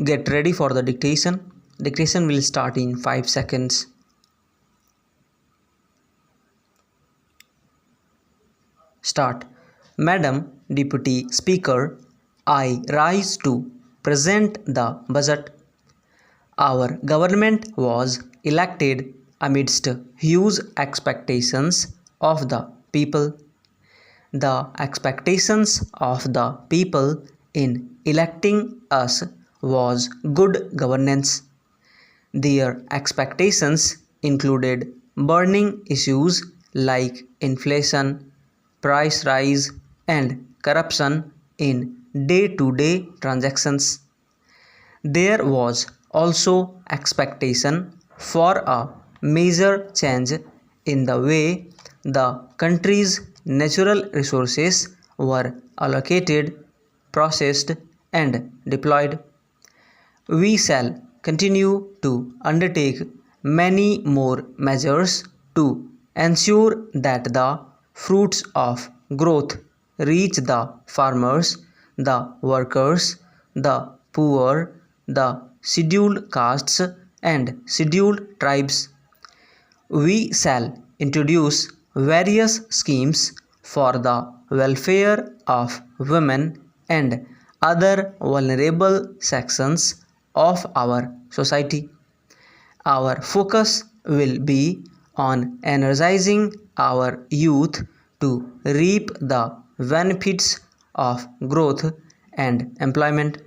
Get ready for the dictation. Dictation will start in 5 seconds. Start. Madam Deputy Speaker, I rise to present the budget. Our government was elected amidst huge expectations of the people. The expectations of the people in electing us was good governance. Their expectations included burning issues like inflation, price rise, and corruption in day-to-day transactions. There was also expectation for a major change in the way the country's natural resources were allocated, processed, and deployed. We shall continue to undertake many more measures to ensure that the fruits of growth reach the farmers, the workers, the poor, the scheduled castes, and scheduled tribes. We shall introduce various schemes for the welfare of women and other vulnerable sections of our society. Our focus will be on energizing our youth to reap the benefits of growth and employment.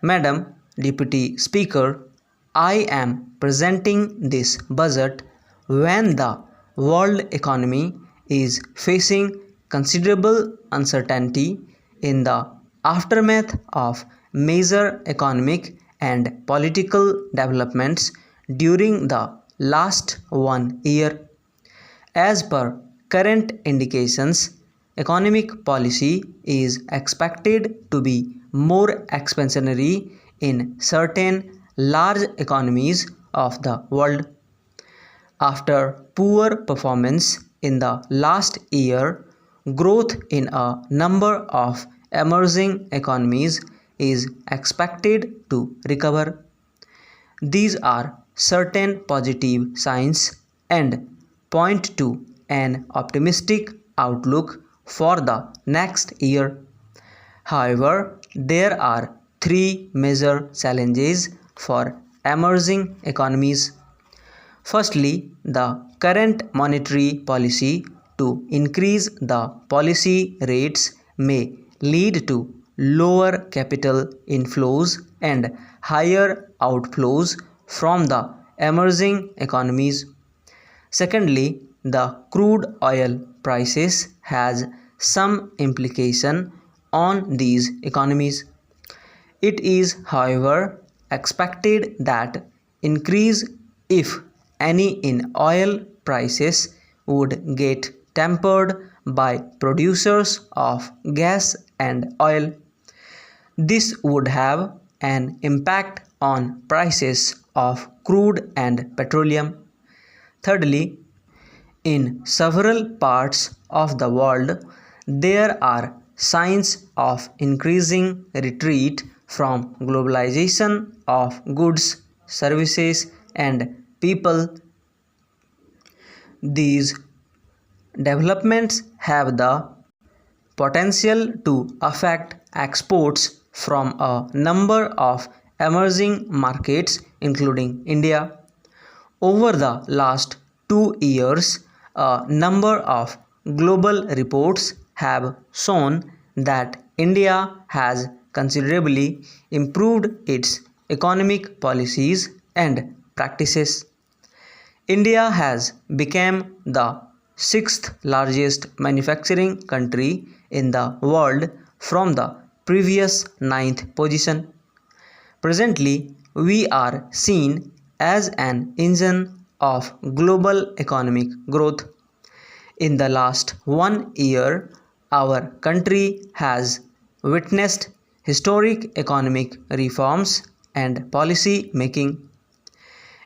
Madam Deputy Speaker, I am presenting this budget when the world economy is facing considerable uncertainty in the aftermath of major economic and political developments during the last 1 year. As per current indications, economic policy is expected to be more expansionary in certain large economies of the world. After poor performance in the last year, growth in a number of emerging economies is expected to recover. These are certain positive signs and point to an optimistic outlook for the next year. However, there are three major challenges for emerging economies. Firstly, the current monetary policy to increase the policy rates may lead to lower capital inflows and higher outflows from the emerging economies. Secondly, the crude oil prices has some implication on these economies. It is, however, expected that increase, if any, in oil prices would get tempered by producers of gas and oil. This would have an impact on prices of crude and petroleum. Thirdly, in several parts of the world, there are signs of increasing retreat from globalization of goods, services, and people. These developments have the potential to affect exports from a number of emerging markets, including India. Over the last 2 years, a number of global reports have shown that India has considerably improved its economic policies and practices. India has become the sixth largest manufacturing country in the world from the previous ninth position. Presently, we are seen as an engine of global economic growth. In the last 1 year, our country has witnessed historic economic reforms and policy making.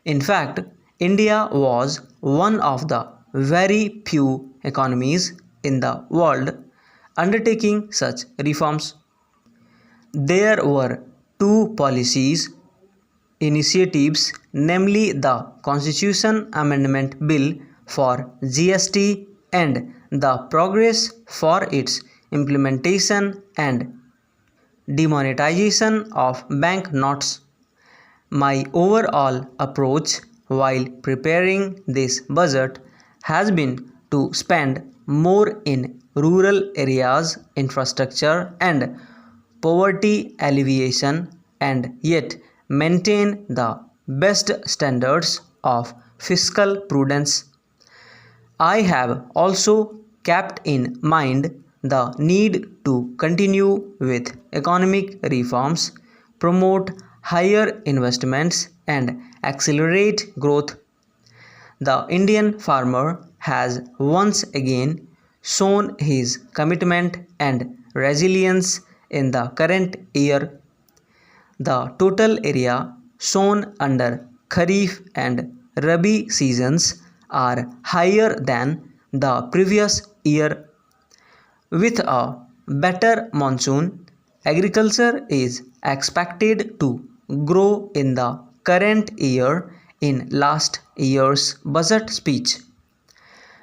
In fact, India was one of the very few economies in the world undertaking such reforms. There were two policies initiatives, namely the Constitution Amendment Bill for GST and the progress for its implementation and demonetization of bank notes. My overall approach while preparing this budget has been to spend more in rural areas, infrastructure, and poverty alleviation, and yet maintain the best standards of fiscal prudence. I have also kept in mind the need to continue with economic reforms, promote higher investments, and accelerate growth. The Indian farmer has once again shown his commitment and resilience in the current year. The total area sown under Kharif and Rabi seasons are higher than the previous year. With a better monsoon, agriculture is expected to grow in the current year. In last year's budget speech,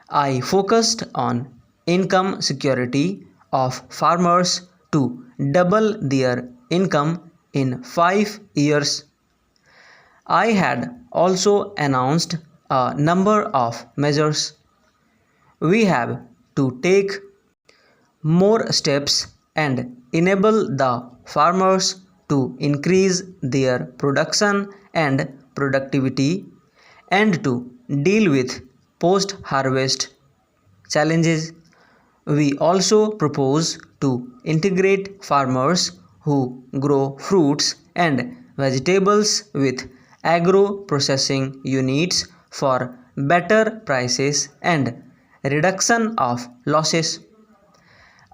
I focused on income security of farmers to double their income in 5 years. I had also announced a number of measures. We have to take more steps and enable the farmers to increase their production and productivity and to deal with post harvest challenges. We also propose to integrate farmers who grow fruits and vegetables with agro processing units for better prices and reduction of losses.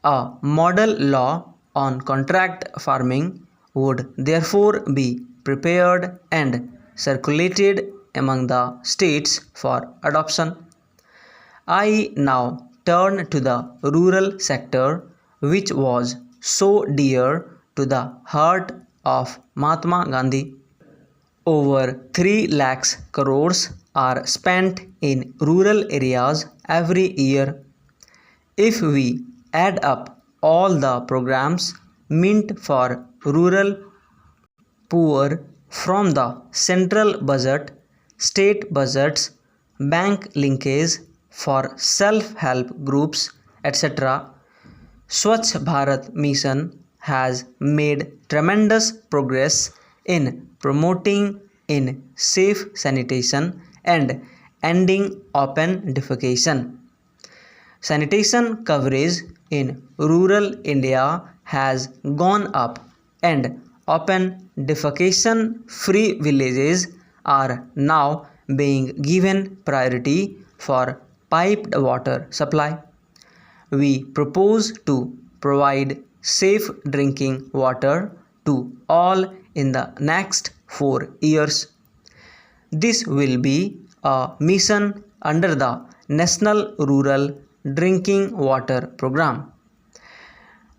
A model law on contract farming would therefore be prepared and circulated among the states for adoption. I now turn to the rural sector, which was so dear to the heart of Mahatma Gandhi. Over 3 lakhs crores are spent in rural areas every year. If we add up all the programs meant for rural poor from the central budget, state budgets, bank linkage for self-help groups, etc., Swachh Bharat Mission has made tremendous progress in promoting in safe sanitation and ending open defecation. Sanitation coverage in rural India has gone up and open defecation free villages are now being given priority for piped water supply. We propose to provide safe drinking water to all in the next 4 years. This will be a mission under the National Rural Drinking Water Program.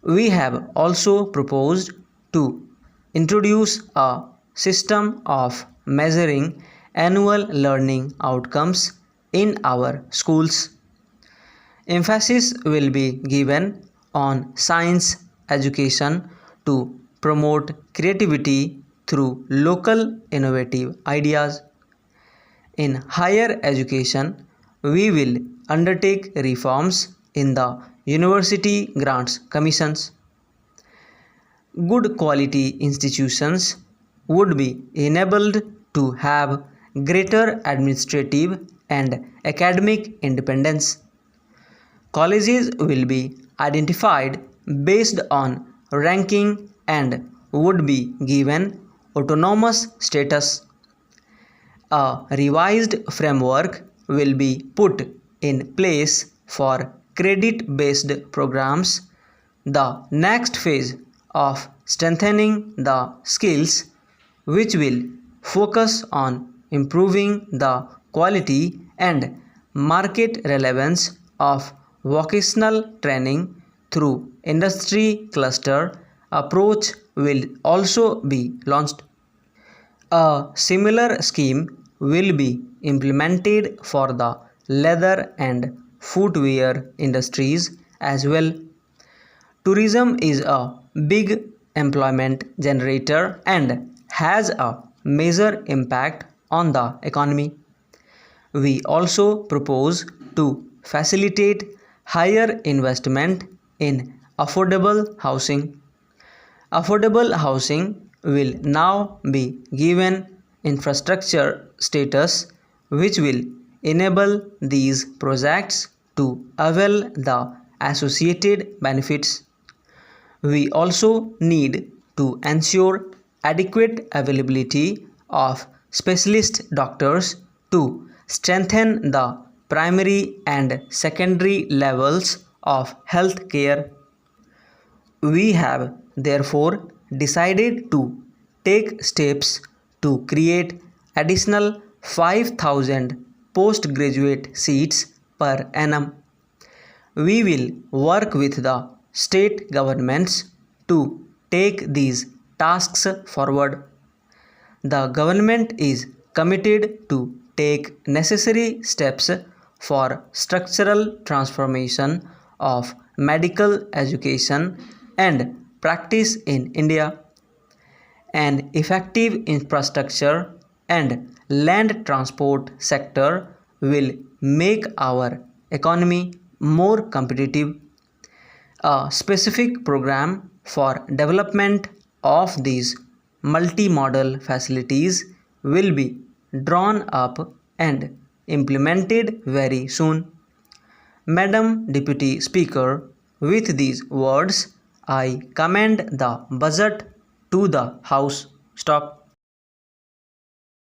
We have also proposed to introduce a system of measuring annual learning outcomes in our schools. Emphasis will be given on science education to promote creativity through local innovative ideas. In higher education, we will undertake reforms in the University Grants Commissions. Good quality institutions would be enabled to have greater administrative and academic independence. Colleges will be identified based on ranking and would be given autonomous status. A revised framework will be put in place for credit-based programs. The next phase of strengthening the skills, which will focus on improving the quality and market relevance of vocational training through industry cluster approach, will also be launched. A similar scheme will be implemented for the leather and footwear industries as well. Tourism is a big employment generator and has a major impact on the economy. We also propose to facilitate higher investment in affordable housing. Affordable housing will now be given infrastructure status, which will enable these projects to avail the associated benefits. We also need to ensure adequate availability of specialist doctors to strengthen the primary and secondary levels of health care. We have therefore decided to take steps to create additional 5,000 postgraduate seats per annum. We will work with the state governments to take these tasks forward. The government is committed to take necessary steps for structural transformation of medical education and practice in India. An effective infrastructure and land transport sector will make our economy more competitive. A specific program for development of these multimodal facilities will be drawn up and implemented very soon. Madam Deputy Speaker, with these words, I commend the budget to the House. Stop.